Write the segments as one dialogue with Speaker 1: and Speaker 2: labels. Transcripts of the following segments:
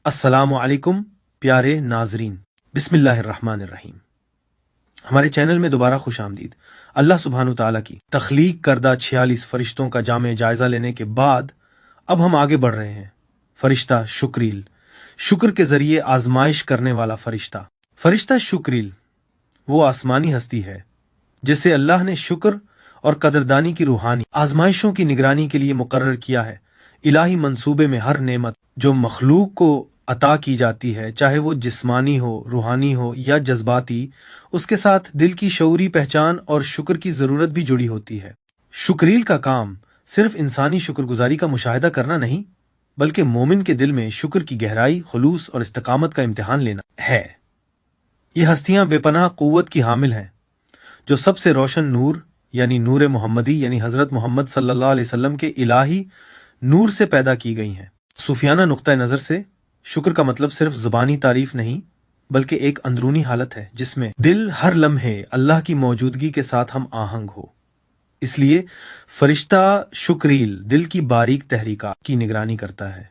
Speaker 1: अस्सलामु अलैकुम प्यारे नाजरीन, बिस्मिल्लाहिर्रहमानिर्रहीम। हमारे चैनल में दोबारा खुश आमदीद। अल्लाह सुब्हानु ताला की तख्लीक करदा 46 फरिश्तों का जामे जायजा लेने के बाद अब हम आगे बढ़ रहे हैं। फरिश्ता शुक्रील, शुक्र के जरिए आजमाइश करने वाला फरिश्ता। फरिश्ता शुक्रील वो आसमानी हस्ती है जिसे अल्लाह ने शुक्र और कदरदानी की रूहानी आजमाइशों की निगरानी के लिए मुकर्रर किया है। इलाही मंसूबे में हर नेमत जो मखलूक को अता की जाती है, चाहे वो जिस्मानी हो, रूहानी हो या जज्बाती, उसके साथ दिल की शऊरी पहचान और शुक्र की जरूरत भी जुड़ी होती है। शुक्रील का काम सिर्फ इंसानी शुक्रगुजारी का मुशाहिदा करना नहीं, बल्कि मोमिन के दिल में शुक्र की गहराई, खुलूस और इस्तिकामत का इम्तिहान लेना है। ये हस्तियां बेपनाह कुव्वत की हामिल हैं, जो सबसे रोशन नूर यानी नूर मोहम्मदी यानी हजरत मोहम्मद सल्लल्लाहु अलैहि वसल्लम के इलाही नूर से पैदा की गई हैं। सूफियाना नुक्ता नज़र से शुक्र का मतलब सिर्फ जुबानी तारीफ नहीं, बल्कि एक अंदरूनी हालत है जिसमें दिल हर लम्हे अल्लाह की मौजूदगी के साथ हम आहंग हो। इसलिए फरिश्ता शुक्रील दिल की बारीक तहरीका की निगरानी करता है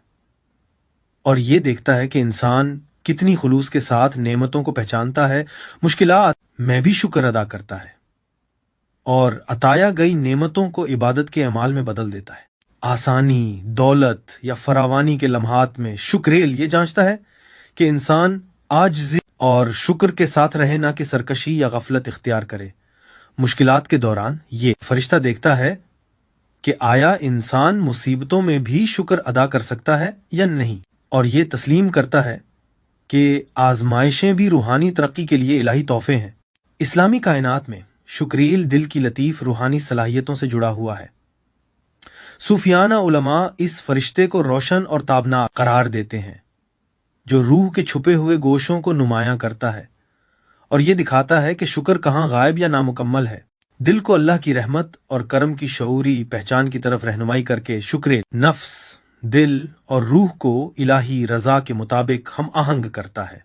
Speaker 1: और ये देखता है कि इंसान कितनी खुलूस के साथ नेमतों को पहचानता है, मुश्किलात में भी शुक्र अदा करता है और अताया गई नेमतों को इबादत के अमाल में बदल देता है। आसानी, दौलत या फरावानी के लम्हात में शुक्रेल ये जांचता है कि इंसान आजिज़ी और शुक्र के साथ रहे, ना कि सरकशी या गफलत इख्तियार करे। मुश्किलात के दौरान ये फरिश्ता देखता है कि आया इंसान मुसीबतों में भी शुक्र अदा कर सकता है या नहीं, और ये तस्लीम करता है कि आजमाइशें भी रूहानी तरक्की के लिए इलाही तोहफे हैं। इस्लामी कायनात में शुक्रील दिल की लतीफ़ रूहानी सलाहियतों से जुड़ा हुआ है। सूफियाना उलमा इस फरिश्ते को रोशन और ताबनाक करार देते हैं, जो रूह के छुपे हुए गोशों को नुमायां करता है और ये दिखाता है कि शुक्र कहाँ गायब या नामुकम्मल है। दिल को अल्लाह की रहमत और करम की शऊरी पहचान की तरफ रहनुमाई करके शुक्र नफ्स, दिल और रूह को इलाही रजा के मुताबिक हम आहंग करता है।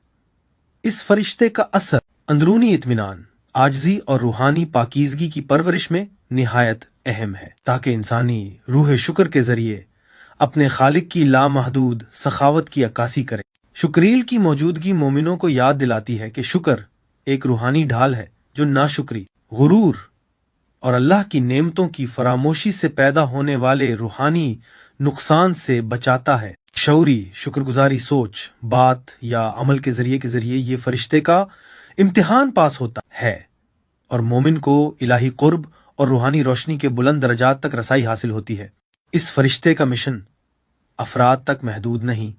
Speaker 1: इस फरिश्ते का असर अंदरूनी इत्मीनान, आजिज़ी और रूहानी पाकीज़गी की परवरिश में निहायत अहम है, ताकि इंसानी रूह शुक्र के जरिए अपने खालिक की लामहदूद सखावत की अक्कासी करे। शुक्रील की मौजूदगी मोमिनों को याद दिलाती है कि शुक्र एक रूहानी ढाल है जो नाशुक्री, गुरूर और अल्लाह की नेमतों की फरामोशी से पैदा होने वाले रूहानी नुकसान से बचाता है। शऊरी शुक्रगुजारी सोच, बात या अमल के जरिए ये फरिश्ते का इम्तिहान पास होता है और मोमिन को इलाही कुर्ब और रूहानी रोशनी के बुलंद दरजात तक रसाई हासिल होती है। इस फरिश्ते का मिशन अफराद तक महदूद नहीं,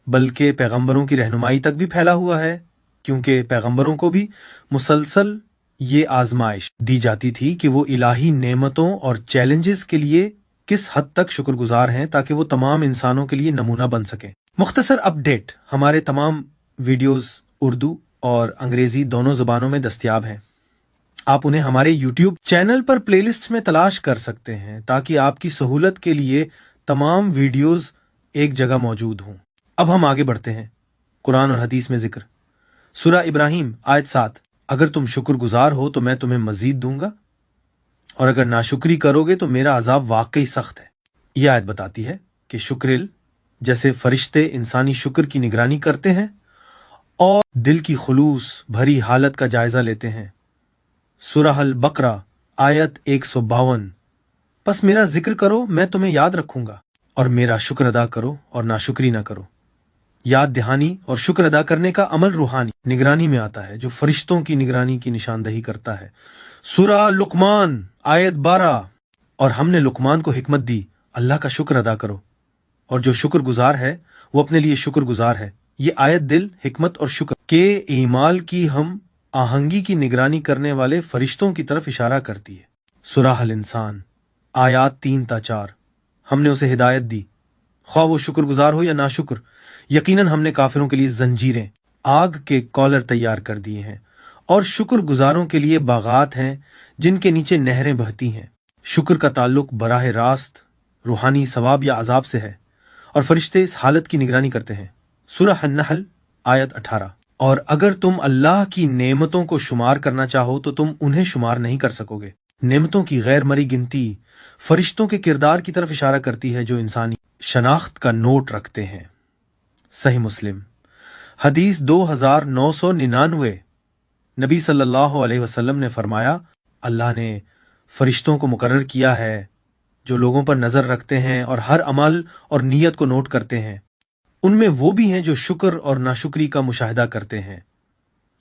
Speaker 1: बल्कि पैगंबरों की रहनुमाई तक भी फैला हुआ है, क्योंकि पैगंबरों को भी मुसलसल ये आजमाइश दी जाती थी कि वो इलाही नेमतों और चैलेंजेस के लिए किस हद तक शुक्रगुजार हैं, ताकि वो तमाम इंसानों के लिए नमूना बन सके। मुख्तसर अपडेट हमारे तमाम वीडियोस उर्दू और अंग्रेजी दोनों जुबानों में दस्तयाब हैं। आप उन्हें हमारे YouTube चैनल पर प्लेलिस्ट में तलाश कर सकते हैं, ताकि आपकी सहूलत के लिए तमाम वीडियोस एक जगह मौजूद हों। अब हम आगे बढ़ते हैं। कुरान और हदीस में जिक्र, सूरा इब्राहिम आयत 7, अगर तुम शुक्रगुजार हो तो मैं तुम्हें मजीद दूंगा और अगर नाशुक्री करोगे तो मेरा अजाब वाकई सख्त है। यह आयत बताती है कि शुक्रिल जैसे फरिश्ते इंसानी शुक्र की निगरानी करते हैं और दिल की खुलूस भरी हालत का जायजा लेते हैं। सूरह अल बकरा आयत 152, बस मेरा जिक्र करो मैं तुम्हें याद रखूंगा और मेरा शुक्र अदा करो और नाशुक्री ना करो। याद दहानी और शुक्र अदा करने का अमल रूहानी निगरानी में आता है, जो फरिश्तों की निगरानी की निशानदही करता है। सूरह लुकमान आयत 12, और हमने लुकमान को हिकमत दी, अल्लाह का शुक्र अदा करो और जो शुक्रगुजार है वो अपने लिए शुक्रगुजार है। ये आयत दिल, हिकमत और शुक्र के ईमाल की हम आहंगी की निगरानी करने वाले फरिश्तों की तरफ इशारा करती है। सूरह अल इंसान आयात 3 ता 4, हमने उसे हिदायत दी, ख्वाह वो शुक्रगुजार हो या नाशुक्र, यकीनन हमने काफिरों के लिए जंजीरें, आग के कॉलर तैयार कर दिए हैं और शुक्रगुजारों के लिए बागात हैं जिनके नीचे नहरें बहती हैं। शुक्र का ताल्लुक बराह रास्त रूहानी सवाब या अजाब से है और फरिश्ते इस हालत की निगरानी करते हैं। सूरह अन-नहल आयत 18, और अगर तुम अल्लाह की नेमतों को शुमार करना चाहो तो तुम उन्हें शुमार नहीं कर सकोगे। नेमतों की गैर मरी गिनती फरिश्तों के किरदार की तरफ इशारा करती है, जो इंसानी शनाख्त का नोट रखते हैं। सही मुस्लिम हदीस 2999। नबी सल्लल्लाहु अलैहि वसल्लम ने फरमाया, अल्लाह ने फरिश्तों को मुकर्रर किया है जो लोगों पर नजर रखते हैं और हर अमल और नीयत को नोट करते हैं। उनमें वो भी हैं जो शुक्र और नाशुक्री का मुशाहिदा करते हैं।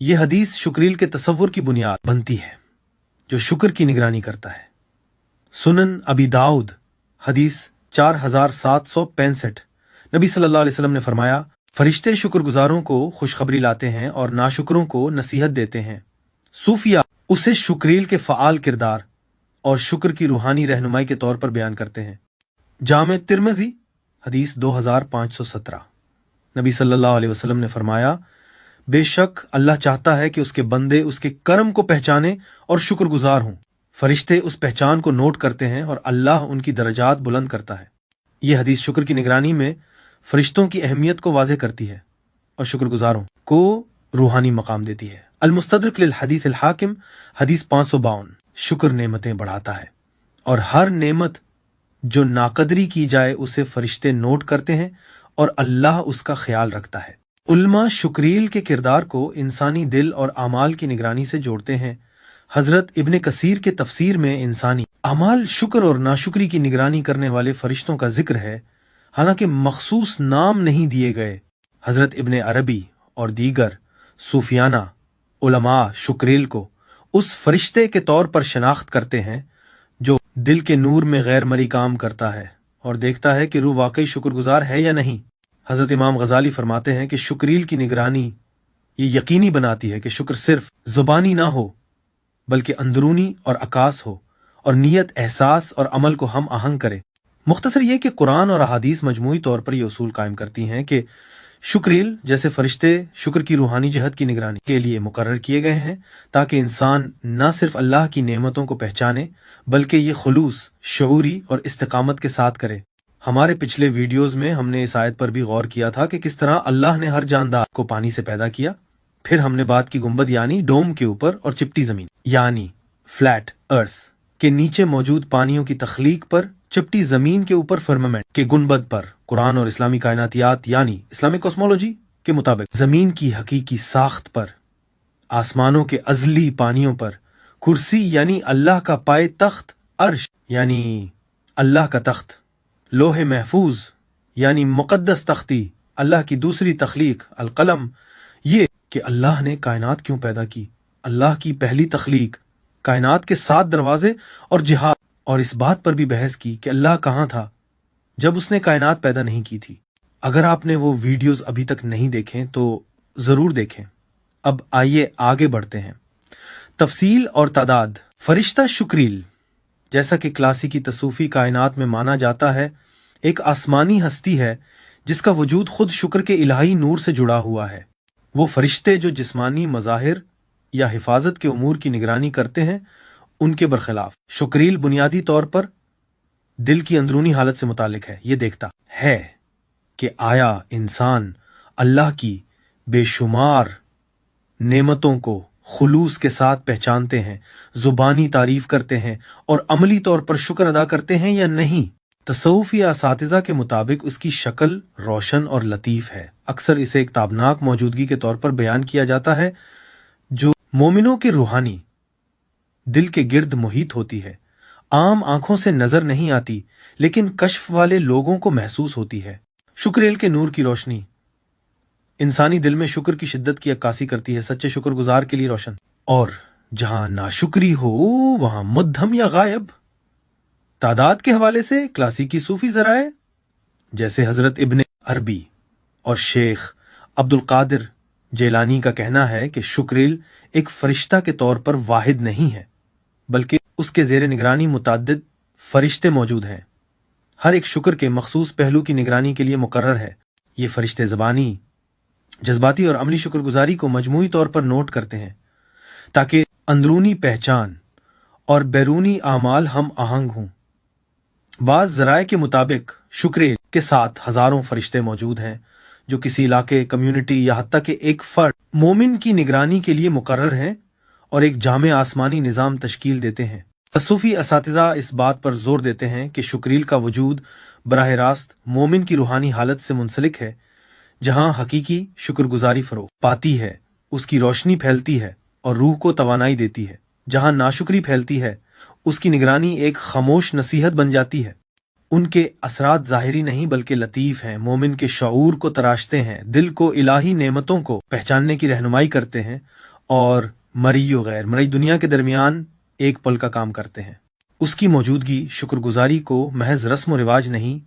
Speaker 1: ये हदीस शुक्रील के तसव्वुर की बुनियाद बनती है जो शुक्र की निगरानी करता है। सुनन अबी दाऊद हदीस 4765। नबी सल्लल्लाहु अलैहि वसल्लम ने फरमाया, फरिश्ते शुक्रगुजारों को खुशखबरी लाते हैं और नाशुकरों को नसीहत देते हैं। सूफिया उसे शुक्रील के फ़आल किरदार और शुक्र की रूहानी रहनुमाई के तौर पर बयान करते हैं। जामे तिर्मिज़ी हदीस 2517। नबी सल्लल्लाहु अलैहि वसल्लम ने फरमाया, बेशक अल्लाह चाहता है कि उसके बंदे उसके कर्म को पहचाने और शुक्रगुजार हों। फरिश्ते उस पहचान को नोट करते हैं और अल्लाह उनकी दर्जात बुलंद करता है। यह हदीस शुक्र की निगरानी में फरिश्तों की अहमियत को वाज़ेह करती है और शुक्रगुजारों को रूहानी मकाम देती है। अल-मुस्तदरक लिल हदीस अल हाकिम हदीस 552। शुक्र नेमतें बढ़ाता है और हर नेमत जो नाकदरी की जाए उसे फरिश्ते नोट करते हैं और अल्लाह उसका ख्याल रखता है। उल्मा शुक्रील के किरदार को इंसानी दिल और आमाल की निगरानी से जोड़ते हैं। हजरत इब्ने कसीर के तफसीर में इंसानी अमाल शुक्र और नाशुक्री की निगरानी करने वाले फरिश्तों का जिक्र है, हालांकि मखसूस नाम नहीं दिए गए। हजरत इब्ने अरबी और दीगर सूफियाना उलमा शुक्रील को उस फरिश्ते के तौर पर शनाख्त करते हैं जो दिल के नूर में गैर मरी काम करता है और देखता है कि रूह वाकई शुक्रगुजार है या नहीं। हजरत इमाम गजाली फरमाते हैं कि शुक्रील की निगरानी ये यकीनी बनाती है कि शुक्र सिर्फ जुबानी ना हो बल्कि अंदरूनी और अकास हो और नीयत, एहसास और अमल को हम आहंग करे। मुख्तसर ये कि कुरान और अहादीस मजमूई तौर पर यह उसूल कायम करती हैं कि शुक्रील जैसे फरिश्ते शुक्र की रूहानी जहत की निगरानी के लिए मुकर्रर किए गए हैं ताकि इंसान न सिर्फ अल्लाह की नेमतों को पहचाने बल्कि ये खुलूस, शऊरी और इस्तिकामत के साथ करे। हमारे पिछले वीडियोस में हमने इस आयत पर भी गौर किया था कि किस तरह अल्लाह ने हर जानदार को पानी से पैदा किया। फिर हमने बात की गुंबद यानी डोम के ऊपर और चिपटी जमीन यानी फ्लैट अर्थ के नीचे मौजूद पानियों की तख्लीक पर, चिपटी जमीन के ऊपर फर्मामेंट के गुंबद पर। कुरान और इस्लामी कायनातियात यानी इस्लामिक कॉस्मोलॉजी के मुताबिक जमीन की हकीकी साख्त पर, आसमानों के अजली पानियों पर, कुर्सी यानी अल्लाह का पाए तख्त, अर्श यानी अल्लाह का तख्त, लोहे महफूज यानी मुकद्दस तख्ती अल्लाह की दूसरी तख्लीक, अल-कलम। ये कि अल्लाह ने कायनात क्यों पैदा की, अल्लाह की पहली तख्लीक, कायनात के 7 दरवाजे और जिहाद, और इस बात पर भी बहस की कि अल्लाह कहाँ था जब उसने कायनात पैदा नहीं की थी। अगर आपने वो वीडियोस अभी तक नहीं देखें तो जरूर देखें। अब आइए आगे बढ़ते हैं। तफसील और तादाद। फरिश्ता शुक्रील जैसा कि क्लासिकी तसूफी कायनात में माना जाता है एक आसमानी हस्ती है जिसका वजूद खुद शुक्र के इलाही नूर से जुड़ा हुआ है। वो फरिश्ते जो जिस्मानी मज़ाहिर या हिफाजत के उमूर की निगरानी करते हैं उनके बरखिलाफ शुक्रील बुनियादी तौर पर दिल की अंदरूनी हालत से मुतालिक है। ये देखता है कि आया इंसान अल्लाह की बेशुमार नेमतों को खुलूस के साथ पहचानते हैं, जुबानी तारीफ करते हैं और अमली तौर पर शुक्र अदा करते हैं या नहीं। तसव्वुफ़ी असातिज़ा के मुताबिक उसकी शक्ल रोशन और लतीफ़ है। अक्सर इसे एक ताबनाक मौजूदगी के तौर पर बयान किया जाता है जो मोमिनों के रूहानी दिल के गिर्द मुहित होती है। आम आंखों से नजर नहीं आती लेकिन कश्फ वाले लोगों को महसूस होती है। शुक्रेल के नूर की रोशनी इंसानी दिल में शुक्र की शिद्दत की अक्कासी करती है, सच्चे शुक्रगुजार के लिए रोशन। और जहां नाशुक्री हो वहां मुद्दम या गायब। तादाद के हवाले से क्लासिकी सूफी जराए जैसे हजरत इब्ने अरबी और शेख अब्दुल कादिर जेलानी का कहना है कि शुक्रील एक फरिश्ता के तौर पर वाहिद नहीं है बल्कि उसके जेर निगरानी मुताद्दिद फरिश्ते मौजूद हैं। हर एक शुक्र के मखसूस पहलू की निगरानी के लिए मुकर्रर है। ये फरिश्ते ज़बानी, जज्बाती और अमली शुक्रगुजारी को मजमूई तौर पर नोट करते हैं ताकि अंदरूनी पहचान और बैरूनी आमाल हम आहंग हों। बाज़ ज़राए के मुताबिक शुक्र के साथ हज़ारों फरिश्ते मौजूद हैं जो किसी इलाके, कम्युनिटी या हत्ता के एक फर्द मोमिन की निगरानी के लिए मुकर्रर हैं और एक जामे आसमानी निज़ाम तश्कील देते हैं। तसूफी असातिज़ा इस बात पर जोर देते हैं कि शुक्रील का वजूद बराह रास्त मोमिन की रूहानी हालत से मुंसलिक है जहां हकीकी शुक्रगुजारी फरोग पाती है, उसकी रोशनी फैलती है और रूह को तवानाई देती है। जहां नाशुक्री फैलती है, उसकी निगरानी एक खामोश नसीहत बन जाती है। उनके असरात ज़ाहिरी नहीं बल्कि लतीफ़ हैं, मोमिन के शऊर को तराशते हैं, दिल को इलाही नेमतों को पहचानने की रहनुमाई करते हैं और मरी व गैर मरी दुनिया के दरमियान एक पल का काम करते हैं। उसकी मौजूदगी शुक्रगुजारी को महज रस्म व रिवाज नहीं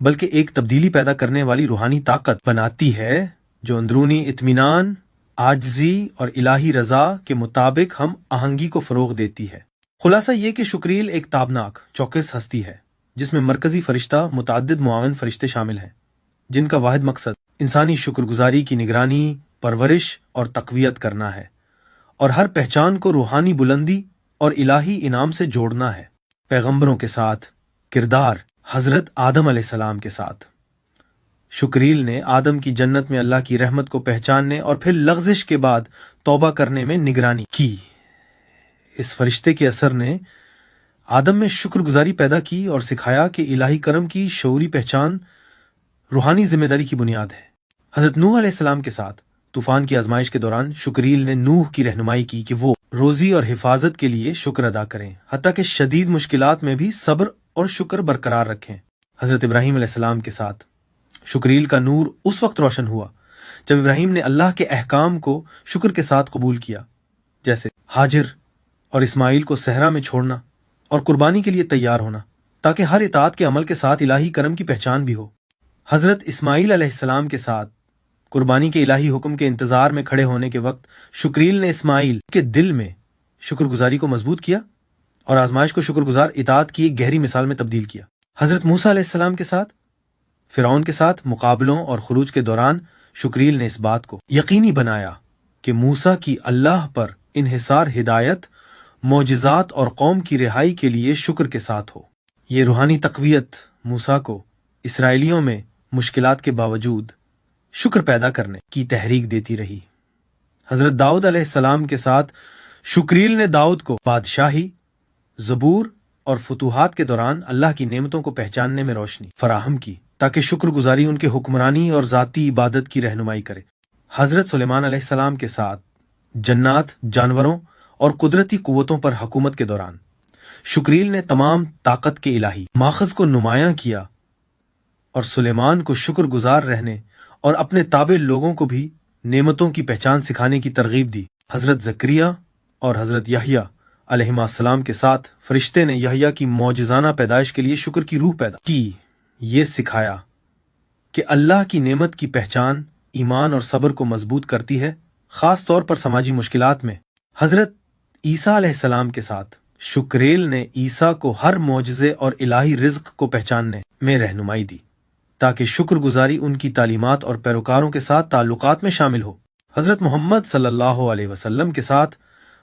Speaker 1: बल्कि एक तब्दीली पैदा करने वाली रूहानी ताकत बनाती है, जो अंदरूनी इत्मीनान, आजजी और इलाही रजा के मुताबिक हम आहंगी को फरोग देती है। खुलासा ये कि शुक्रील एक ताबनाक चौकस हस्ती है जिसमें मरकजी फरिश्ता मुताद्दिद मुआवन फरिश्ते शामिल हैं, जिनका वाहिद मकसद इंसानी शुक्रगुजारी की निगरानी, परवरिश और तकवियत करना है और हर पहचान को रूहानी बुलंदी और इलाही इनाम से जोड़ना है। पैगंबरों के साथ किरदार हजरत आदम अलैहिस्सलाम के साथ शुक्रील ने आदम की जन्नत में अल्लाह की रहमत को पहचानने और फिर लग़ज़िश के बाद तौबा करने में निगरानी की। इस फरिश्ते के असर ने आदम में शुक्रगुजारी पैदा की और सिखाया कि इलाही करम की शऊरी पहचान रूहानी जिम्मेदारी की बुनियाद है। हजरत नूह अलैहिस्सलाम के साथ तूफान की आजमाइश के दौरान शुक्रील ने नूह की रहनुमाई की कि वो रोजी और हिफाजत के लिए शुक्र अदा करें, हत्ता कि शदीद मुश्किलात में भी सब्र और शुक्र बरकरार रखें। हजरत इब्राहीम अलैहिस्सलाम के साथ शुक्रील का नूर उस वक्त रोशन हुआ जब इब्राहीम ने अल्लाह के अहकाम को शुक्र के साथ कबूल किया, जैसे हाजिर और इस्माइल को सहरा में छोड़ना और कुर्बानी के लिए तैयार होना, ताकि हर इताअत के अमल के साथ इलाही करम की पहचान भी हो। हजरत इस्माइल अलैहिस्सलाम के साथ कुर्बानी के इलाही हुक्म के इंतजार में खड़े होने के वक्त शुक्रील ने इस्माइल के दिल में शुक्रगुजारी को मजबूत किया और आजमाइश को शुक्रगुजार इताअत की एक गहरी मिसाल में तब्दील किया। हजरत मूसा अलैहिस्सलाम के साथ फिरौन के साथ मुकाबलों और खुरूज के दौरान शुक्रील ने इस बात को यकीनी बनाया कि मूसा की अल्लाह पर इन्हिसार हिदायत, मोजिज़ात और कौम की रिहाई के लिए शुक्र के साथ हो। ये रूहानी तक़वियत मूसा को इसराइलियों में मुश्किलात के बावजूद शुक्र पैदा करने की तहरीक देती रही। हजरत दाऊद अलैहिस्सलाम के साथ शुक्रील ने दाऊद को बादशाही, ज़बूर और फुतूहात के दौरान अल्लाह की नेमतों को पहचानने में रोशनी फराहम की, ताकि शुक्रगुजारी उनके हुक्मरानी और ज़ाती इबादत की रहनुमाई करे। हजरत सुलेमान अलैहिस्सलाम के साथ जन्नात, जानवरों और कुदरती कुव्वतों पर हुकूमत के दौरान शुक्रील ने तमाम ताकत के इलाही माखज़ को नुमायां किया और सुलेमान को शुक्रगुजार रहने और अपने ताबे लोगों को भी नेमतों की पहचान सिखाने की तरगीब दी। हजरत ज़करिया और हजरत यहया अलैहिस्सलाम के साथ फरिश्ते ने यहया की मौजिज़ाना पैदाइश के लिए शुक्र की रूह पैदा की। ये सिखाया कि अल्लाह की नेमत की पहचान ईमान और सब्र को मजबूत करती है, खास तौर पर समाजी मुश्किलात में। हजरत ईसा अलैहिस्सलाम के साथ शुक्रेल ने ईसा को हर मौजज़े और इलाही रिज़्क़ को पहचानने में रहनुमाई दी, ताकि शुक्रगुजारी उनकी तालीमात और पैरोकारों के साथ ताल्लुकात में शामिल हो। हजरत मोहम्मद सल्लल्लाहु अलैहि वसल्लम के साथ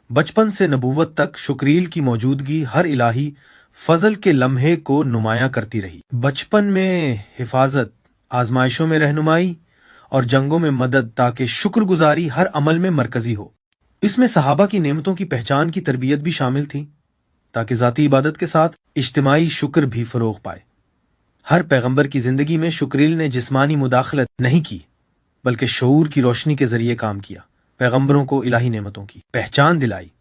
Speaker 1: बचपन से नबूवत तक शुक्रील की मौजूदगी हर इलाही फजल के लम्हे को नुमायां करती रही। बचपन में हिफाजत, आजमाइशों में रहनुमाई और जंगों में मदद, ताकि शुक्रगुजारी हर अमल में मरकजी हो। इसमें सहाबा की नेमतों की पहचान की तरबियत भी शामिल थी, ताकि ज़ाती इबादत के साथ इज्तिमाई शुक्र भी फरोग पाए। हर पैगंबर की जिंदगी में शुक्रील ने जिस्मानी मुदाखलत नहीं की, बल्कि शऊर की रोशनी के जरिए काम किया, पैगंबरों को इलाही नेमतों की पहचान दिलाई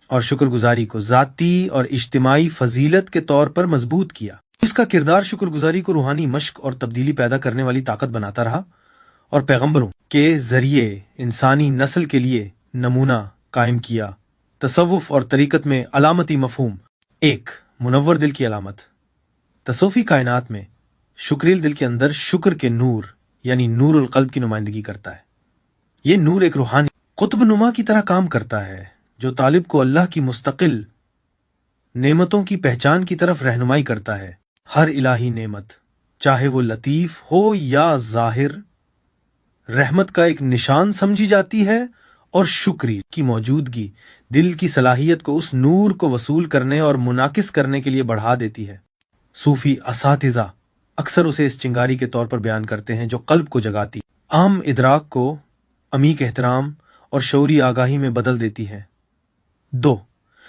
Speaker 1: और शुक्रगुजारी को ज़ाती और इज्तिमाई फजीलत के तौर पर मजबूत किया। इसका किरदार शुक्रगुजारी को रूहानी मश्क और तब्दीली पैदा करने वाली ताकत बनाता रहा और पैगंबरों के जरिए इंसानी नस्ल के लिए नमूना कायम किया। तसव्वुफ और तरीकत में अलामती मफहूम। एक, मुनव्वर दिल की अलामत। तसव्वुफी कायनात में शुक्रील दिल के अंदर शुक्र के नूर यानी नूरुल क़ल्ब की नुमाइंदगी करता है। ये नूर एक रूहानी कुतुब नुमा की तरह काम करता है, जो तालिब को अल्लाह की मुस्तकिल नेमतों की पहचान की तरफ रहनुमाई करता है। हर इलाही नेमत, चाहे वो लतीफ हो या ज़ाहिर, रहमत का एक निशान समझी जाती है और शुक्री की मौजूदगी दिल की सलाहियत को उस नूर को वसूल करने और मुनाकिस करने के लिए बढ़ा देती है। सूफी असातिज़ा अक्सर उसे इस चिंगारी के तौर पर बयान करते हैं जो कल्ब को जगाती, आम इदराक को अमीक एहतराम और शऊरी आगाही में बदल देती है। 2,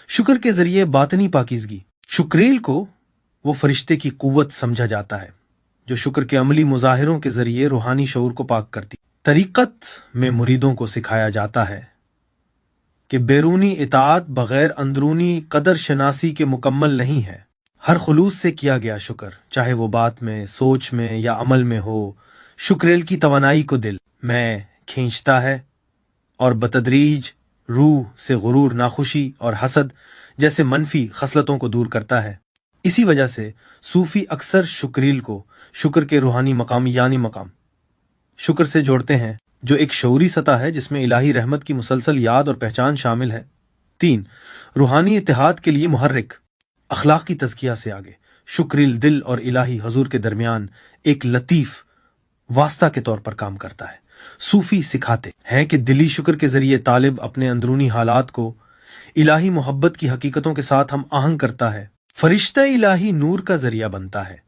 Speaker 1: शुक्र के जरिए बातनी पाकीज़गी। शुक्रेल को वो फरिश्ते की कुव्वत समझा जाता है जो शुक्र के अमली मुजाहिरों के जरिए रूहानी शऊर को पाक करती। तरीक़त में मुरीदों को सिखाया जाता है कि बैरूनी इताअत बग़ैर अंदरूनी कदर शनासी के मुकम्मल नहीं है। हर खुलूस से किया गया शुक्र, चाहे वो बात में, सोच में या अमल में हो, शुक्रेल की तवानाई को दिल में खींचता है और बतदरीज रूह से गुरूर, नाखुशी और हसद जैसे मनफी खसलतों को दूर करता है। इसी वजह से सूफी अक्सर शुक्रील को शुक्र के रूहानी मकाम यानी मकाम शुक्र से जोड़ते हैं, जो एक शऊरी सतह है जिसमें इलाही रहमत की मुसलसल याद और पहचान शामिल है। 3. रूहानी इत्तेहाद के लिए मुहर्रिक, अखलाकी तज़किया से आगे शुक्रील दिल और इलाही हजूर के दरमियान एक लतीफ़ वास्ता के तौर पर काम करता है। सूफी सिखाते हैं कि दिली शुक्र के जरिए तालिब अपने अंदरूनी हालात को इलाही मोहब्बत की हकीकतों के साथ हम आहंग करता है, फरिश्ता इलाही नूर का जरिया बनता है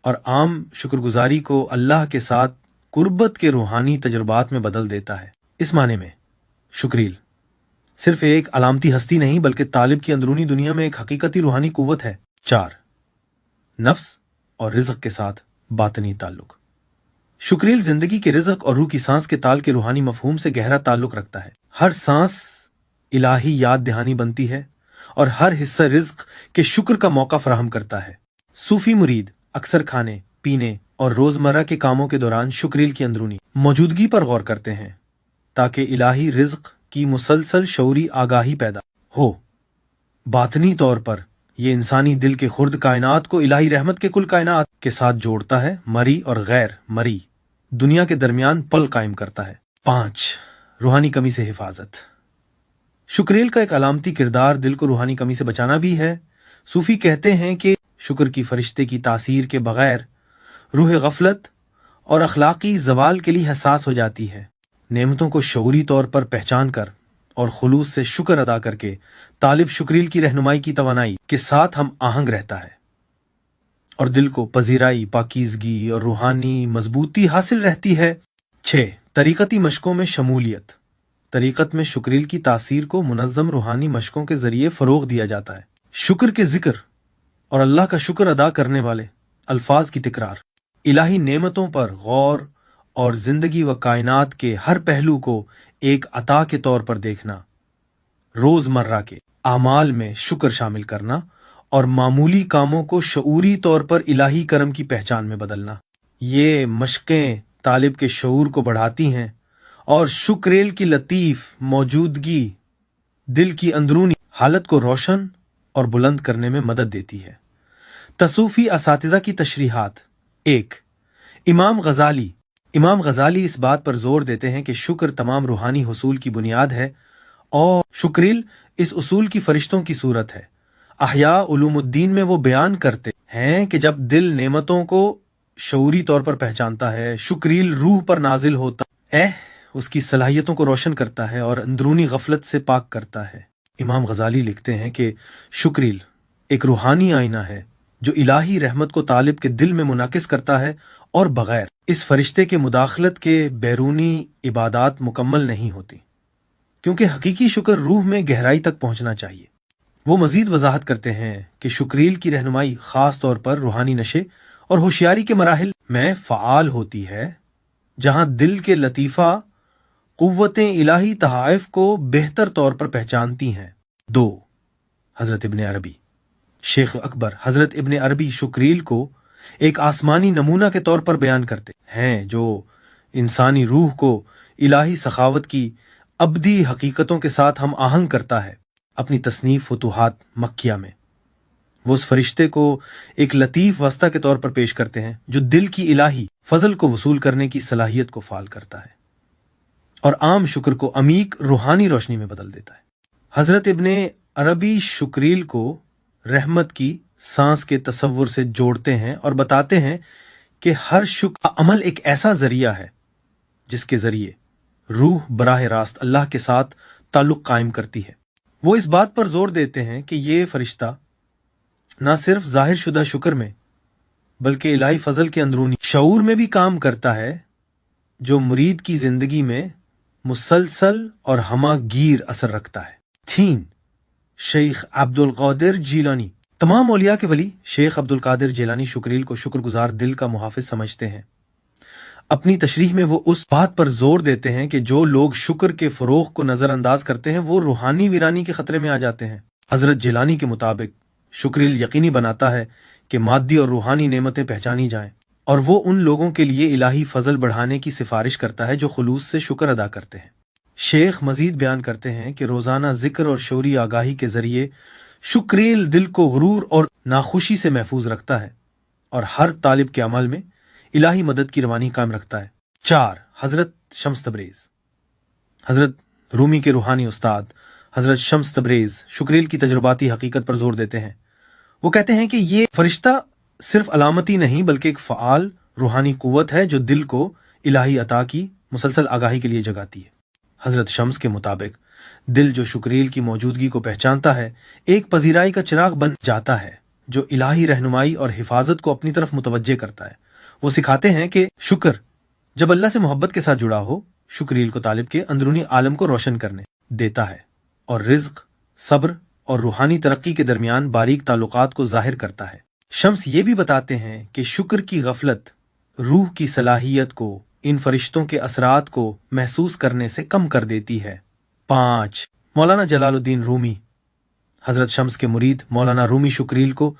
Speaker 1: और आम शुक्रगुजारी को अल्लाह के साथ कुर्बत के रूहानी तजुर्बात में बदल देता है। इस माने में शुक्रील सिर्फ एक अलामती हस्ती नहीं बल्कि तालिब की अंदरूनी दुनिया में एक हकीकती रूहानी कुव्वत है। 4. नफ्स और रिज़्क़ के साथ बातनी ताल्लुक। शुक्रील जिंदगी के रिज़्क़ और रूह की सांस के ताल के रूहानी मफहूम से गहरा ताल्लुक रखता है। हर सांस इलाही याद दहानी बनती है और हर हिस्सा रिज़्क़ के शुक्र का मौका फराहम करता है। सूफी मुरीद अक्सर खाने, पीने और रोजमर्रा के कामों के दौरान शुक्रील की अंदरूनी मौजूदगी पर गौर करते हैं ताकि इलाही रिज़्क़ की मुसलसल शऊरी आगाही पैदा हो। बातनी तौर पर यह इंसानी दिल के खुर्द कायनात को इलाही रहमत के कुल कायनात के साथ जोड़ता है, मरी और गैर मरी दुनिया के दरमियान पल कायम करता है। 5. रूहानी कमी से हिफाजत। शुक्रील का एक अलामती किरदार दिल को रूहानी कमी से बचाना भी है। सूफी कहते हैं कि शुक्र की फरिश्ते की तासीर के बगैर रूह गफलत और अखलाकी जवाल के लिए हसास हो जाती है। नेमतों को शऊरी तौर पर पहचान कर और खुलूस से शुक्र अदा करके तालिब शुक्रील की रहनुमाई की तवानाई के साथ हम आहंग रहता है और दिल को पजीराई, पाकीज़गी और रूहानी मजबूती हासिल रहती है। 6. तरीक़ती मशकों में शमूलियत। तरीक़त में शुक्रील की तासीर को मुनज़्ज़म रूहानी मशकों के जरिए फ़रोग़ दिया जाता है। शुक्र के जिक्र और अल्लाह का शुक्र अदा करने वाले अल्फाज की तिकरार, इलाही नेमतों पर गौर और जिंदगी व कायनात के हर पहलू को एक अता के तौर पर देखना, रोजमर्रा के आमाल में शुक्र शामिल करना और मामूली कामों को शऊरी तौर पर इलाही करम की पहचान में बदलना, ये मशकें तालिब के शऊर को बढ़ाती हैं और शुक्रेल की लतीफ मौजूदगी दिल की अंदरूनी हालत को रोशन और बुलंद करने में मदद देती है। तसूफी असातिज़ा की तशरीहात। 1. इमाम गजाली इस बात पर जोर देते हैं कि शुक्र तमाम रूहानी हुसूल की बुनियाद है और शुक्रील इस उसूल की फरिश्तों की सूरत है। अहया उलूमुद्दीन में वो बयान करते हैं कि जब दिल नेमतों को शऊरी तौर पर पहचानता है, शुक्रील रूह पर नाजिल होता है, उसकी सलाहियतों को रोशन करता है और अंदरूनी गफलत से पाक करता है। इमाम गजाली लिखते हैं कि शुक्रील एक रूहानी आईना है जो इलाही रहमत को तालिब के दिल में मुनाकिस करता है और बगैर इस फरिश्ते के मुदाखलत के बैरूनी इबादात मुकम्मल नहीं होती, क्योंकि हकीकी शुक्र रूह में गहराई तक पहुंचना चाहिए। वो मजीद वजाहत करते हैं कि शुक्रील की रहनुमाई खास तौर पर रूहानी नशे और होशियारी के मराहिल में फ़आल होती है, जहां दिल के लतीफ़ा कुव्वतें इलाही तहाइफ को बेहतर तौर पर पहचानती हैं। 2. हजरत इब्ने अरबी। शेख अकबर हजरत इब्ने अरबी शुक्रील को एक आसमानी नमूना के तौर पर बयान करते हैं जो इंसानी रूह को इलाही सखावत की अब्दी हकीकतों के साथ हम आहंग करता है। अपनी तसनीफ फुतूहात मक्किया में वो उस फरिश्ते को एक लतीफ वस्ता के तौर पर पेश करते हैं जो दिल की इलाही फजल को वसूल करने की सलाहियत को फाल करता है और आम शुक्र को अमीक रूहानी रोशनी में बदल देता है। हजरत इब्ने अरबी शुक्रील को रहमत की सांस के तसव्वुर से जोड़ते हैं और बताते हैं कि हर शुक्र अमल एक ऐसा जरिया है जिसके जरिए रूह बराह रास्त अल्लाह के साथ ताल्लुक कायम करती है। वो इस बात पर जोर देते हैं कि ये फरिश्ता ना सिर्फ जाहिर शुदा शुक्र में बल्कि इलाही फजल के अंदरूनी शऊर में भी काम करता है, जो मुरीद की जिंदगी में मुसलसल और हमागीर असर रखता है। 3. शेख अब्दुल कादिर जीलानी। तमाम औलिया के वली शेख अब्दुल कादिर जीलानी शुक्रील को शुक्रगुजार दिल का मुहाफिज समझते हैं। अपनी तशरीह में वो उस बात पर जोर देते हैं कि जो लोग शुक्र के फरोग को नजरअंदाज करते हैं वो रूहानी वीरानी के खतरे में आ जाते हैं। हजरत जिलानी के मुताबिक शुक्रिल यकीनी बनाता है कि मादी और रूहानी नेमतें पहचानी जाएं, और वो उन लोगों के लिए इलाही फजल बढ़ाने की सिफारिश करता है जो खुलूस से शुक्र अदा करते हैं। शेख मजीद बयान करते हैं कि रोजाना जिक्र और शौरी आगाही के जरिए शुक्रिल दिल को गुरूर और नाखुशी से महफूज रखता है और हर तालिब के अमल में इलाही मदद की रवानी कायम रखता है। 4. हजरत शम्स तबरेज। हजरत रूमी के रूहानी उस्ताद हजरत शम्स तबरेज शुक्रिल की तजुर्बाती हकीकत पर जोर देते हैं। वो कहते हैं कि ये फरिश्ता सिर्फ अलामती नहीं बल्कि एक फ़आल रूहानी कुव्वत है जो दिल को इलाही अता की मुसलसल आगाही के लिए जगाती है। हजरत शम्स के मुताबिक दिल जो शुक्रिल की मौजूदगी को पहचानता है एक पजीराई का चिराग बन जाता है जो इलाही रहनुमाई और हिफाजत को अपनी तरफ मुतवज्जे करता है। वो सिखाते हैं कि शुक्र जब अल्लाह से मोहब्बत के साथ जुड़ा हो, शुक्रिल को तालिब के अंदरूनी आलम को रोशन करने देता है और रिज्क, सब्र और रूहानी तरक्की के दरमियान बारीक ताल्लुकात को जाहिर करता है। शम्स ये भी बताते हैं कि शुक्र की गफलत रूह की सलाहियत को इन फरिश्तों के असरात को महसूस करने से कम कर देती है। 5. मौलाना जलालुद्दीन रूमी। हजरत शम्स के मुरीद मौलाना रूमी शुक्रिल को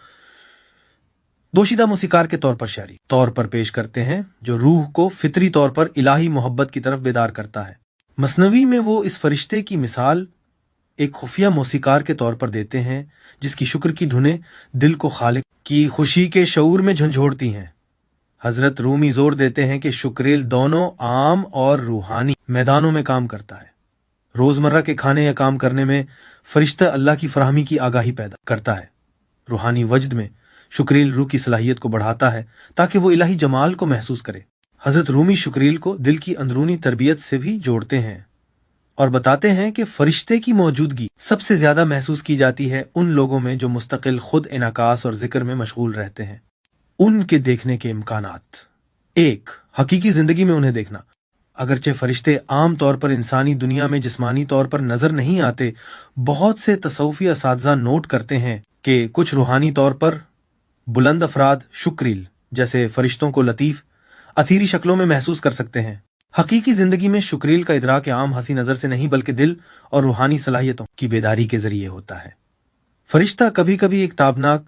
Speaker 1: दोशीदा मुसीकार के तौर पर शायरी तौर पर पेश करते हैं जो रूह को फितरी तौर पर इलाही मोहब्बत की तरफ बेदार करता है। मसनवी में वो इस फरिश्ते की मिसाल एक खुफिया मौसीकार के तौर पर देते हैं जिसकी शुक्र की धुनें दिल को खालिक की खुशी के शऊर में झंझोड़ती हैं। हजरत रूमी जोर देते हैं कि शुक्रिल दोनों आम और रूहानी मैदानों में काम करता है। रोजमर्रा के खाने या काम करने में फरिश्ता अल्लाह की फराहमी की आगाही पैदा करता है। रूहानी वजद में शुक्रिल रूह की सलाहियत को बढ़ाता है ताकि वो इलाही जमाल को महसूस करे। हजरत रूमी शुक्रिल को दिल की अंदरूनी तरबियत से भी जोड़ते हैं और बताते हैं कि फरिश्ते की मौजूदगी सबसे ज्यादा महसूस की जाती है उन लोगों में जो मुस्तकिल खुद इनाकास और जिक्र में मशगूल रहते हैं। उनके देखने के इम्कानात। 1. हकीकी जिंदगी में उन्हें देखना। अगरचे फरिश्ते आम तौर पर इंसानी दुनिया में जिस्मानी तौर पर नजर नहीं आते, बहुत से तसव्वुफी असातिज़ा नोट करते हैं कि कुछ रूहानी तौर पर बुलंद अफराद शुक्रिल जैसे फरिश्तों को लतीफ अथीरी शक्लों में महसूस कर सकते हैं। हकीकी जिंदगी में शुक्रिल का इदराक आम हंसी नजर से नहीं बल्कि दिल और रूहानी सलाहियतों की बेदारी के जरिए होता है। फरिश्ता कभी कभी एक ताबनाक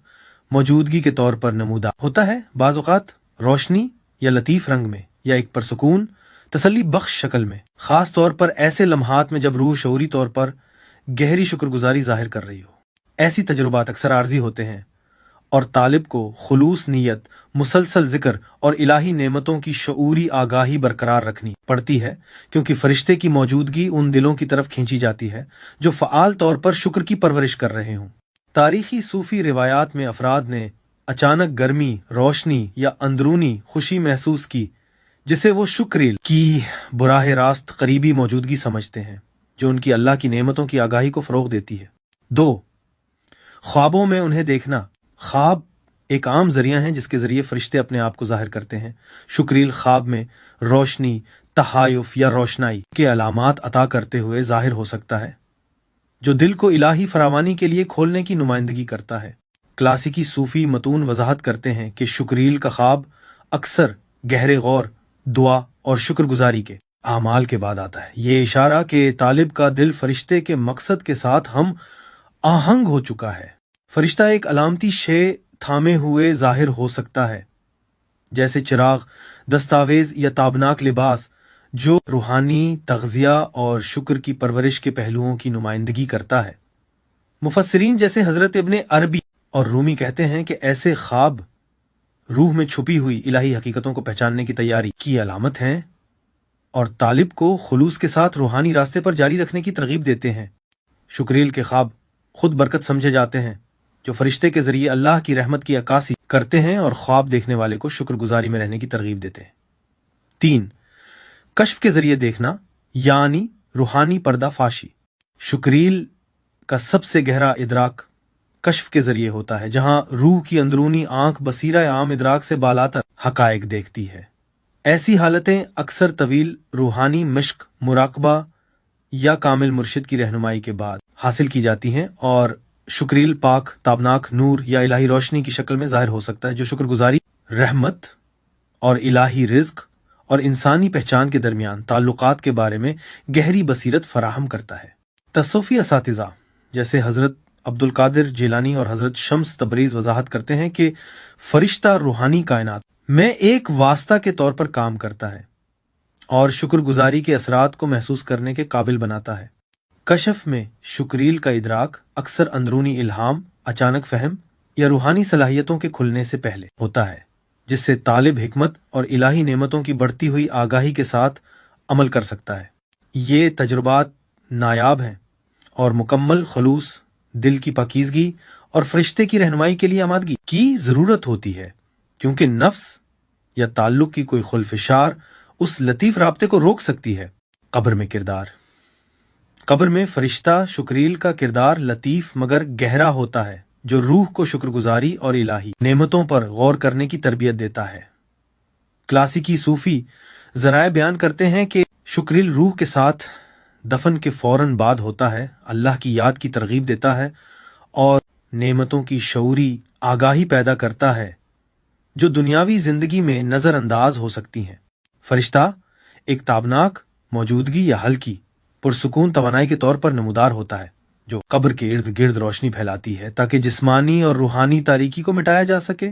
Speaker 1: मौजूदगी के तौर पर नमूदा होता है, बाज़ औक़ात रोशनी या लतीफ रंग में या एक परसुकून तसल्ली बख्श शक्ल में, खास तौर पर ऐसे लम्हात में जब रूह शऊरी तौर पर गहरी शुक्रगुजारी जाहिर कर रही हो। ऐसी तजुर्बात अक्सर आर्जी होते हैं और तालिब को खुलूस नीयत, मुसलसल जिक्र और इलाही नेमतों की शऊरी आगाही बरकरार रखनी पड़ती है क्योंकि फरिश्ते की मौजूदगी उन दिलों की तरफ खींची जाती है जो फ़आल तौर पर शुक्र की परवरिश कर रहे हों। तारीखी सूफी रिवायात में अफराद ने अचानक गर्मी, रोशनी या अंदरूनी खुशी महसूस की जिसे वो शुक्रिल की बुराह रास्त करीबी मौजूदगी समझते हैं जो उनकी अल्लाह की नेमतों की आगाही को फ़रोग़ देती है। 2. ख्वाबों में उन्हें देखना। ख्वाब एक आम जरिया है जिसके जरिए फरिश्ते अपने आप को जाहिर करते हैं। शुक्रिल ख्वाब में रोशनी, तहायुफ या रोशनाई के अलामात अता करते हुए जाहिर हो सकता है जो दिल को इलाही फरावानी के लिए खोलने की नुमाइंदगी करता है। क्लासिकी सूफी मतून वजाहत करते हैं कि शुक्रिल का ख्वाब अक्सर गहरे गौर, दुआ और शुक्रगुजारी के आमाल के बाद आता है। ये इशारा कि तालिब का दिल फरिश्ते के मकसद के साथ हम आहंग हो चुका है। फरिश्ता एक अलामती शे थामे हुए जाहिर हो सकता है जैसे चिराग, दस्तावेज या ताबनाक लिबास जो रूहानी तग़ज़िया और शुक्र की परवरिश के पहलुओं की नुमाइंदगी करता है। मुफस्सिरीन जैसे हजरत इब्ने अरबी और रूमी कहते हैं कि ऐसे ख्वाब रूह में छुपी हुई इलाही हकीकतों को पहचानने की तैयारी की अलामत हैं और तालिब को खुलूस के साथ रूहानी रास्ते पर जारी रखने की तरगीब देते हैं। शुक्रिल के ख्वाब खुद बरकत समझे जाते हैं जो फरिश्ते के जरिए अल्लाह की रहमत की अक्कासी करते हैं और ख्वाब देखने वाले को शुक्रगुजारी में रहने की तरगीब देते हैं। 3. कश्फ के जरिए देखना यानी रूहानी पर्दाफाशी। शुक्रिल का सबसे गहरा इदराक कश्फ के जरिए होता है जहां रूह की अंदरूनी आंख बसीरा आम इदराक से बालातर हकायक देखती है। ऐसी हालतें अक्सर तवील रूहानी मश्क, मुराकबा या कामिल मुर्शिद की रहनुमाई के बाद हासिल की जाती हैं और शुक्रिल पाक, ताबनाक, नूर या इलाही रोशनी की शक्ल में जाहिर हो सकता है जो शुक्रगुजारी, रहमत और इलाही रिज्क اور انسانی پہچان کے درمیان تعلقات کے بارے میں گہری بصیرت فراہم کرتا ہے۔ تصوفی اساتذہ جیسے حضرت عبد القادر جیلانی اور حضرت شمس تبریز وضاحت کرتے ہیں کہ فرشتہ روحانی کائنات میں ایک واسطہ کے طور پر کام کرتا ہے اور شکر گزاری کے اثرات کو محسوس کرنے کے قابل بناتا ہے۔ کشف میں شکریل کا ادراک اکثر اندرونی الہام، اچانک فہم یا روحانی صلاحیتوں کے کھلنے سے پہلے ہوتا ہے، جس سے طالب حکمت اور الہی نعمتوں کی بڑھتی ہوئی آگاہی کے ساتھ عمل کر سکتا ہے۔ یہ تجربات نایاب ہیں اور مکمل خلوص، دل کی پاکیزگی اور فرشتے کی رہنمائی کے لیے آمادگی کی ضرورت ہوتی ہے، کیونکہ نفس یا تعلق کی کوئی خلفشار اس لطیف رابطے کو روک سکتی ہے۔ قبر میں کردار۔ قبر میں فرشتہ شکریل کا کردار لطیف مگر گہرا ہوتا ہے، جو روح کو شکر گزاری اور الہی نعمتوں پر غور کرنے کی تربیت دیتا ہے۔ کلاسیکی صوفی ذرائع بیان کرتے ہیں کہ شکریل روح کے ساتھ دفن کے فوراً بعد ہوتا ہے، اللہ کی یاد کی ترغیب دیتا ہے اور نعمتوں کی شعوری آگاہی پیدا کرتا ہے جو دنیاوی زندگی میں نظر انداز ہو سکتی ہیں۔ فرشتہ ایک تابناک موجودگی یا ہلکی پرسکون توانائی کے طور پر نمودار ہوتا ہے، جو قبر کے ارد گرد روشنی پھیلاتی ہے تاکہ جسمانی اور روحانی تاریکی کو مٹایا جا سکے۔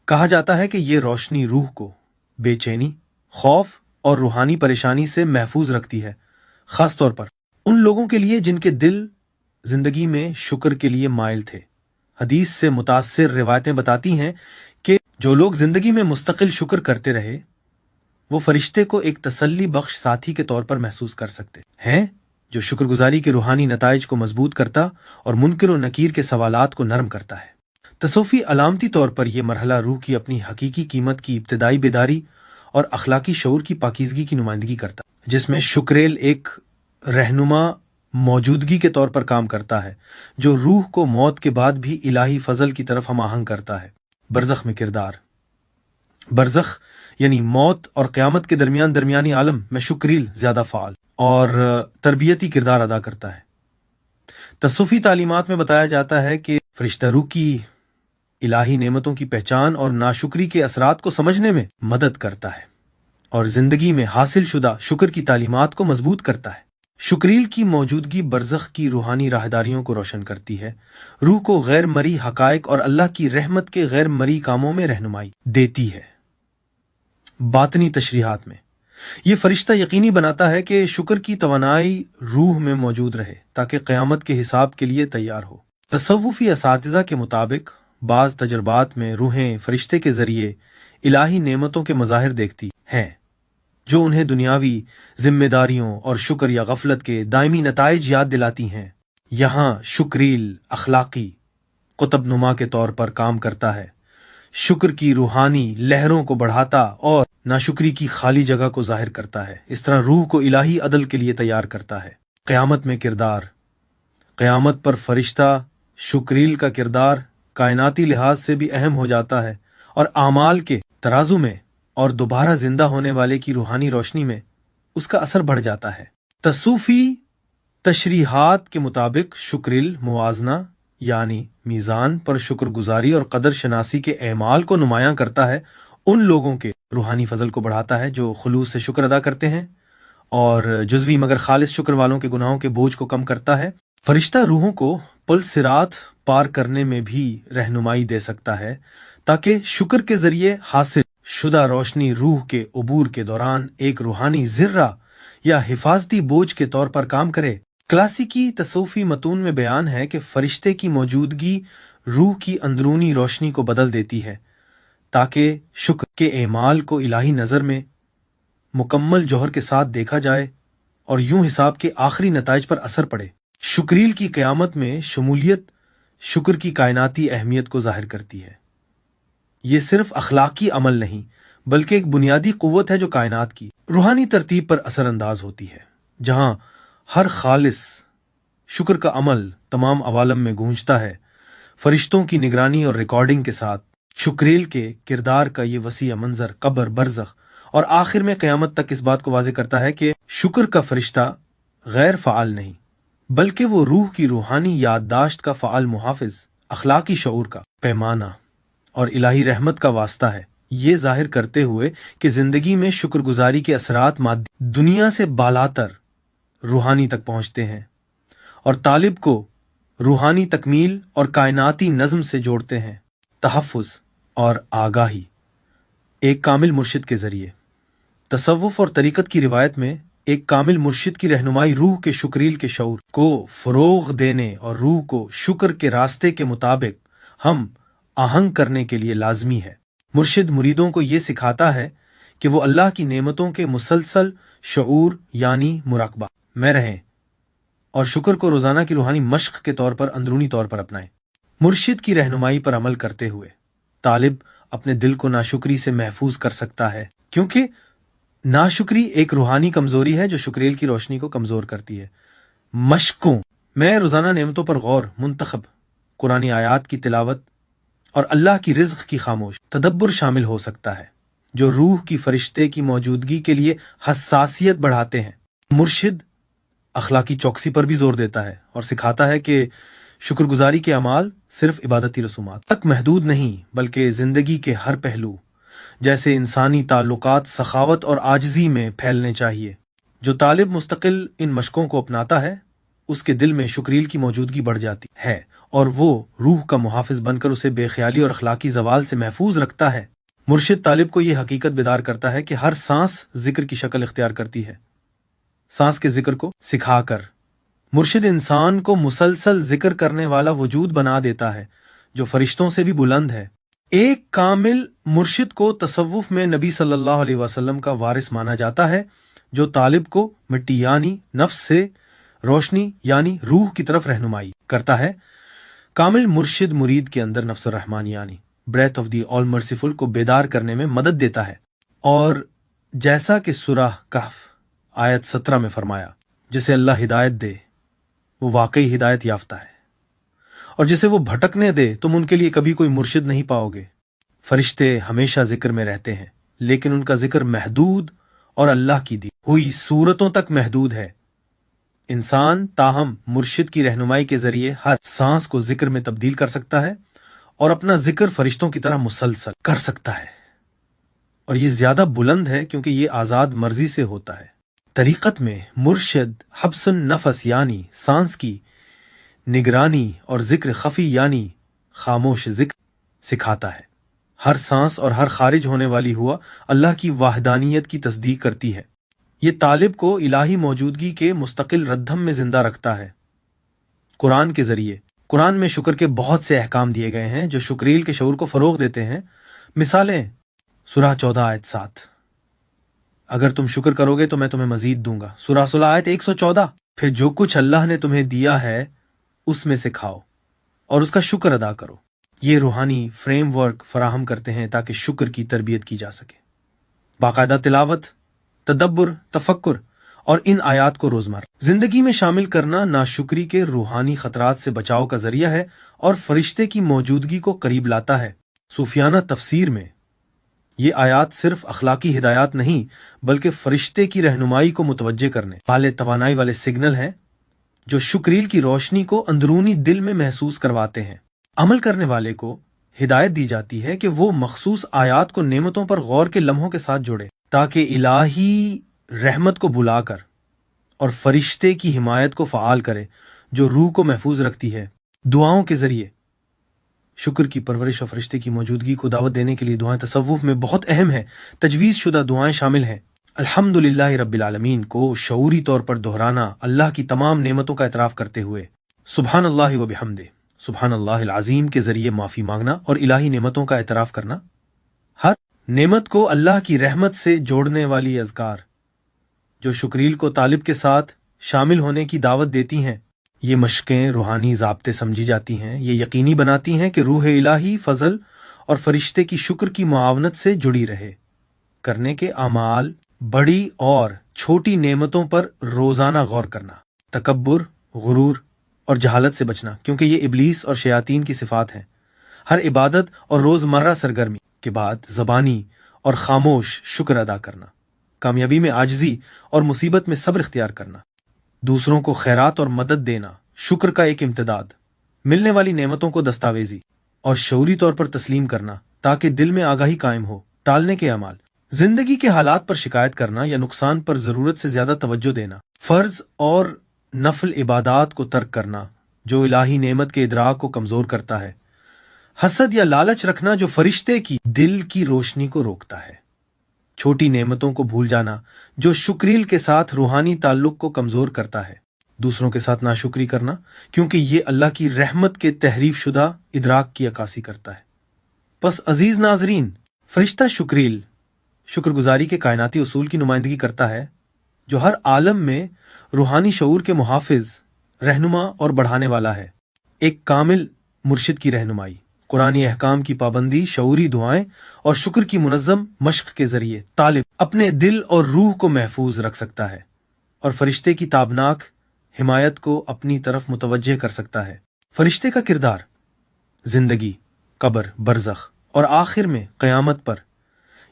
Speaker 1: کہا جاتا ہے کہ یہ روشنی روح کو بے چینی، خوف اور روحانی پریشانی سے محفوظ رکھتی ہے، خاص طور پر ان لوگوں کے لیے جن کے دل زندگی میں شکر کے لیے مائل تھے۔ حدیث سے متاثر روایتیں بتاتی ہیں کہ جو لوگ زندگی میں مستقل شکر کرتے رہے، وہ فرشتے کو ایک تسلی بخش ساتھی کے طور پر محسوس کر سکتے ہیں، جو شکر گزاری کے روحانی نتائج کو مضبوط کرتا اور منکر و نکیر کے سوالات کو نرم کرتا ہے۔ تصوفی علامتی طور پر یہ مرحلہ روح کی اپنی حقیقی قیمت کی ابتدائی بیداری اور اخلاقی شعور کی پاکیزگی کی نمائندگی کرتا ہے، جس میں شکریل ایک رہنما موجودگی کے طور پر کام کرتا ہے، جو روح کو موت کے بعد بھی الہی فضل کی طرف ہم آہنگ کرتا ہے۔ برزخ میں کردار۔ برزخ یعنی موت اور قیامت کے درمیانی عالم میں شکریل زیادہ فعال اور تربیتی کردار ادا کرتا ہے۔ تصوفی تعلیمات میں بتایا جاتا ہے کہ فرشتہ روح کی الہی نعمتوں کی پہچان اور ناشکری کے اثرات کو سمجھنے میں مدد کرتا ہے اور زندگی میں حاصل شدہ شکر کی تعلیمات کو مضبوط کرتا ہے۔ شکریل کی موجودگی برزخ کی روحانی راہداریوں کو روشن کرتی ہے، روح کو غیر مرئی حقائق اور اللہ کی رحمت کے غیر مرئی کاموں میں رہنمائی دیتی ہے۔ باطنی تشریحات میں یہ فرشتہ یقینی بناتا ہے کہ شکر کی توانائی روح میں موجود رہے تاکہ قیامت کے حساب کے لیے تیار ہو۔ تصوفی اساتذہ کے مطابق بعض تجربات میں روحیں فرشتے کے ذریعے الہی نعمتوں کے مظاہر دیکھتی ہیں، جو انہیں دنیاوی ذمہ داریوں اور شکر یا غفلت کے دائمی نتائج یاد دلاتی ہیں۔ یہاں شکریل اخلاقی قطب نما کے طور پر کام کرتا ہے، شکر کی روحانی لہروں کو بڑھاتا اور ناشکری کی خالی جگہ کو ظاہر کرتا ہے، اس طرح روح کو الہی عدل کے لیے تیار کرتا ہے۔ قیامت میں کردار۔ قیامت پر فرشتہ شکریل کا کردار کائناتی لحاظ سے بھی اہم ہو جاتا ہے اور اعمال کے ترازو میں اور دوبارہ زندہ ہونے والے کی روحانی روشنی میں اس کا اثر بڑھ جاتا ہے۔ تصوفی تشریحات کے مطابق شکریل موازنہ یعنی میزان پر شکر گزاری اور قدر شناسی کے اعمال کو نمایاں کرتا ہے، ان لوگوں کے روحانی فضل کو بڑھاتا ہے جو خلوص سے شکر ادا کرتے ہیں اور جزوی مگر خالص شکر والوں کے گناہوں کے بوجھ کو کم کرتا ہے۔ فرشتہ روحوں کو پل صراط پار کرنے میں بھی رہنمائی دے سکتا ہے تاکہ شکر کے ذریعے حاصل شدہ روشنی روح کے عبور کے دوران ایک روحانی ذرہ یا حفاظتی بوجھ کے طور پر کام کرے۔ کلاسیکی تصوفی متون میں بیان ہے کہ فرشتے کی موجودگی روح کی اندرونی روشنی کو بدل دیتی ہے تاکہ شکر کے اعمال کو الہی نظر میں مکمل جوہر کے ساتھ دیکھا جائے اور یوں حساب کے آخری نتائج پر اثر پڑے۔ شکریل کی قیامت میں شمولیت شکر کی کائناتی اہمیت کو ظاہر کرتی ہے۔ یہ صرف اخلاقی عمل نہیں بلکہ ایک بنیادی قوت ہے جو کائنات کی روحانی ترتیب پر اثر انداز ہوتی ہے، جہاں ہر خالص شکر کا عمل تمام عوالم میں گونجتا ہے۔ فرشتوں کی نگرانی اور ریکارڈنگ کے ساتھ شکریل کے کردار کا یہ وسیع منظر قبر، برزخ اور آخر میں قیامت تک اس بات کو واضح کرتا ہے کہ شکر کا فرشتہ غیر فعال نہیں بلکہ وہ روح کی روحانی یادداشت کا فعال محافظ، اخلاقی شعور کا پیمانہ اور الہی رحمت کا واسطہ ہے۔ ये जाहिर करते हुए कि जिंदगी में शुक्रगुजारी के असरात मादी दुनिया से बालातर रूहानी तक पहुंचते हैं और तालिब को रूहानी तकमील और कायनाती नज़्म से जोड़ते हैं। तहफ़्फ़ुज़ और आगाही एक कामिल मुर्शिद के ज़रिए। तसव्वुफ़ और तरीक़त की रिवायत में एक कामिल मुर्शिद की रहनुमाई रूह के शुक्रील के शऊर को फ़रोग़ देने और रूह को शुक्र के रास्ते के मुताबिक हम आहंग करने के लिए लाजमी है। मुर्शिद मुरीदों को ये सिखाता है कि वो अल्लाह की नेमतों के मुसलसल शऊर यानी मुराकबा में रहें और शुक्र को रोज़ाना की रूहानी मश्क के तौर पर अंदरूनी तौर पर अपनाएं। मुर्शिद की रहनुमाई पर अमल करते हुए तालिब अपने दिल को नाशुक्री से महफूज कर सकता है, क्योंकि नाशुक्री एक रूहानी कमजोरी है जो शुक्रेल की रोशनी को कमजोर करती है। मशकों में रोज़ाना नेमतों पर गौर, मुंतखब कुरानी आयात की तिलावत और अल्लाह की रिज़्क़ की खामोश तदब्बुर शामिल हो सकता है, जो रूह की फरिश्ते की मौजूदगी के लिए हसासियत बढ़ाते हैं। मुर्शिद अखलाकी चौकसी पर भी जोर देता है और सिखाता है कि शुक्रगुजारी के अमाल सिर्फ इबादती रसूमात तक महदूद नहीं, बल्कि जिंदगी के हर पहलू जैसे इंसानी ताल्लुकात, सखावत और आजिज़ी में फैलने चाहिए। जो तालिब मुस्तकिल इन मशकों को अपनाता है, उसके दिल में शुक्रील की मौजूदगी बढ़ जाती है और वो रूह का मुहाफिज बनकर उसे बेख्याली और अखलाकी जवाल से महफूज रखता है। मुर्शिद तालिब को यह हकीकत बेदार करता है कि हर सांस जिक्र की शक्ल इख्तियार करती है। सांस के जिक्र को सिखाकर मुर्शिद इंसान को मुसलसल जिक्र करने वाला वजूद बना देता है जो फरिश्तों से भी बुलंद है। एक कामिल मुर्शिद को तसव्वुफ में नबी सल्लल्लाहु अलैहि वसल्लम का वारिस माना जाता है, जो तालिब को मिट्टी यानी नफ्स से रोशनी यानी रूह की तरफ रहनुमाई करता है। कामिल मुर्शिद मुरीद के अंदर नफ्सुर रहमान यानी breath of the all merciful को बेदार करने में मदद देता है। और जैसा कि सूरह कहफ आयत 17 में फरमाया, जिसे अल्लाह हिदायत दे वो वाकई हिदायत याफ्ता है, और जिसे वो भटकने दे तुम उनके लिए कभी कोई मुर्शिद नहीं पाओगे। फरिश्ते हमेशा जिक्र में रहते हैं, लेकिन उनका जिक्र महदूद और अल्लाह की दी हुई सूरतों तक महदूद है। इंसान ताहम मुर्शिद की रहनुमाई के जरिए हर सांस को जिक्र में तब्दील कर सकता है और अपना जिक्र फरिश्तों की तरह मुसलसल कर सकता है, और ये ज्यादा बुलंद है क्योंकि ये आजाद मर्जी से होता है। तरीकत में मुर्शिद हब्सुन नफस यानी सांस की निगरानी और जिक्र खफी यानी खामोश जिक्र सिखाता है। हर सांस और हर खारिज होने वाली हुआ अल्लाह की वाहदानियत की तस्दीक करती है। ये तालिब को इलाही मौजूदगी के मुस्तकिल रद्दम में जिंदा रखता है। कुरान के जरिए कुरान में शुक्र के बहुत से अहकाम दिए गए हैं जो शुक्रील के शऊर को फरोग देते हैं। मिसालें सूरह 14 आयत 7, अगर तुम शुक्र करोगे तो मैं तुम्हें मजीद दूंगा। सूरह 16 आयत 114, फिर जो कुछ अल्लाह ने तुम्हें दिया है उसमें से खाओ और उसका शुक्र अदा करो। ये रूहानी फ्रेमवर्क फराहम करते हैं ताकि शुक्र की तरबियत की जा सके। बाकायदा तिलावत, तदब्बुर, तफक्कुर और इन आयात को रोजमर्रा जिंदगी में शामिल करना नाशुक्री के रूहानी खतरात से बचाव का जरिया है और फरिश्ते की मौजूदगी को करीब लाता है। सूफियाना तफसीर में ये आयात सिर्फ अखलाकी हिदायत नहीं, बल्कि फरिश्ते की रहनुमाई को मुतवज्जे करने वाले तवानाई वाले सिग्नल हैं जो शुक्रील की रोशनी को अंदरूनी दिल में महसूस करवाते हैं। अमल करने वाले को हिदायत दी जाती है कि वो मखसूस आयात को नेमतों पर गौर के लम्हों के साथ जोड़े, ताकि इलाही रहमत को बुलाकर और फरिश्ते की हिमायत को फ़ाल करे जो रूह को महफूज रखती है। दुआओं के जरिए शुक्र की परवरिश और फरिश्ते की मौजूदगी को दावत देने के लिए दुआएं तसव्वुफ में बहुत अहम है। तजवीज़ शुदा दुआएं शामिल हैं। अल्हम्दुलिल्लाह रब्बिल आलमीन को शऊरी तौर पर दोहराना, अल्लाह की तमाम नेमतों का इतराफ़ करते हुए सुबहान अल्लाह व बिहम्दे सुबहान अल्लाहिल अज़ीम के जरिए माफ़ी मांगना और इलाही नेमतों का इतराफ़ करना। हर नेमत को अल्लाह की रहमत से जोड़ने वाली अज़कार जो शुक्रील को तालिब के साथ शामिल होने की दावत देती हैं। ये मशकें रूहानी ज़ाब्ते समझी जाती हैं। ये यकीनी बनाती हैं कि रूह इलाही फ़ज़ल और फरिश्ते की शुक्र की मुआवनत से जुड़ी रहे। करने के अमाल, बड़ी और छोटी नेमतों पर रोज़ाना गौर करना, तकब्बुर, गुरूर और जहालत से बचना, क्योंकि ये इब्लीस और शयातीन की सिफात हैं। हर इबादत और रोज़मर्रा सरगर्मी के बाद ज़बानी और खामोश शुक्र अदा करना, कामयाबी में आजिज़ी और मुसीबत में सब्र इख्तियार करना, दूसरों को खैरात और मदद देना शुक्र का एक इम्तिदाद, मिलने वाली नेमतों को दस्तावेजी और शऊरी तौर पर तस्लीम करना ताकि दिल में आगाही कायम हो टालने के अमाल, जिंदगी के हालात पर शिकायत करना या नुकसान पर जरूरत से ज्यादा तवज्जो देना, फर्ज और नफल इबादात को तर्क करना जो इलाही नेमत के इदराक को कमजोर करता है, हसद या लालच रखना जो फरिश्ते की दिल की रोशनी को रोकता है, छोटी नेमतों को भूल जाना जो शुक्रिल के साथ रूहानी ताल्लुक को कमजोर करता है, दूसरों के साथ नाशुक्री करना क्योंकि ये अल्लाह की रहमत के तहरीफ शुदा इदराक की अक्कासी करता है। बस अजीज नाजरीन, फरिश्ता शुक्रिल शुक्रगुजारी के कायनाती उसूल की नुमाइंदगी करता है जो हर आलम में रूहानी शऊर के मुहाफिज, रहनुमा और बढ़ाने वाला है। एक कामिल मुर्शिद की रहनुमाई, कुरानी अहकाम की पाबंदी, शऊरी दुआएं और शुक्र की मुनज़्ज़म मश्क के जरिए तालिब अपने दिल और रूह को महफूज रख सकता है और फरिश्ते की ताबनाक हिमायत को अपनी तरफ मुतवज्जे कर सकता है। फरिश्ते का किरदार जिंदगी, कब्र, बरज़ख और आखिर में क़यामत पर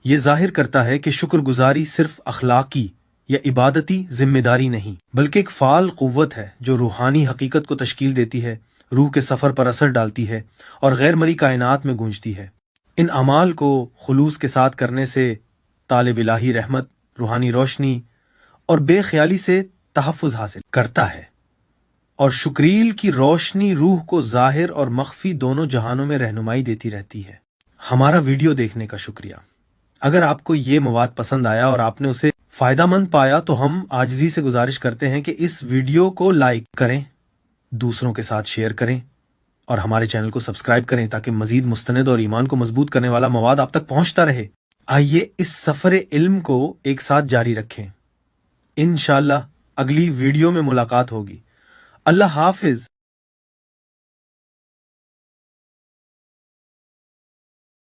Speaker 1: यह जाहिर करता है कि शुक्रगुजारी सिर्फ अखलाकी या इबादती जिम्मेदारी नहीं बल्कि एक फ़ाल क़ुव्वत है जो रूहानी हकीकत को तश्कील देती है, रूह के सफ़र पर असर डालती है और गैर मरी कायनात में गूंजती है। इन अमाल को खुलूस के साथ करने से तालिब इलाही रहमत, रूहानी रोशनी और बेख्याली से तहफ़्फ़ुज़ हासिल करता है और शुक्रील की रोशनी रूह को ज़ाहिर और मख्फी दोनों जहानों में रहनुमाई देती रहती है। हमारा वीडियो देखने का शुक्रिया। अगर आपको ये मवाद पसंद आया और आपने उसे फ़ायदामंद पाया तो हम आजिज़ी से गुजारिश करते हैं कि इस वीडियो को लाइक करें, दूसरों के साथ शेयर करें और हमारे चैनल को सब्सक्राइब करें ताकि मज़ीद मुस्तनद और ईमान को मजबूत करने वाला मवाद आप तक पहुंचता रहे। आइए इस सफ़र इल्म को एक साथ जारी रखें। इंशाअल्लाह अगली वीडियो में मुलाकात होगी। अल्लाह हाफिज।